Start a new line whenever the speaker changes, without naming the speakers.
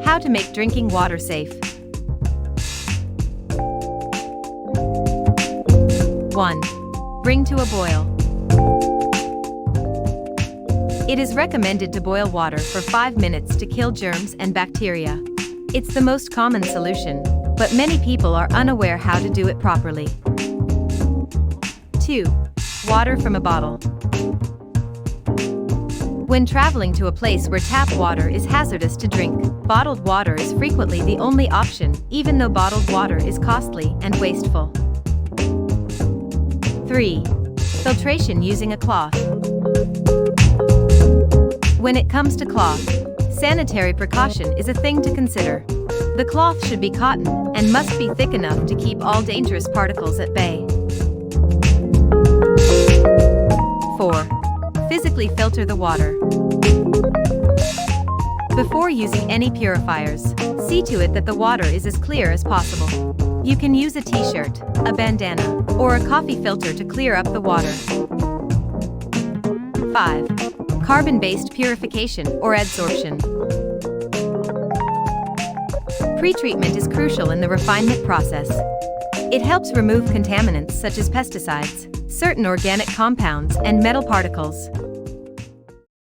How to make drinking water safe. 1. Bring to a boil. It is recommended to boil water for 5 minutes to kill germs and bacteria. It's the most common solution, but many people are unaware how to do it properly. 2. Water from a bottle. When traveling to a place where tap water is hazardous to drink, bottled water is frequently the only option, even though bottled water is costly and wasteful. 3. Filtration using a cloth. When it comes to cloth, sanitary precaution is a thing to consider. The cloth should be cotton and must be thick enough to keep all dangerous particles at bay. 4. Physically filter the water. Before using any purifiers, see to it that the water is as clear as possible. You can use a t-shirt, a bandana, or a coffee filter to clear up the water. 5. Carbon-based purification or adsorption. Pretreatment is crucial in the refinement process. It helps remove contaminants such as pesticides, certain organic compounds, and metal particles.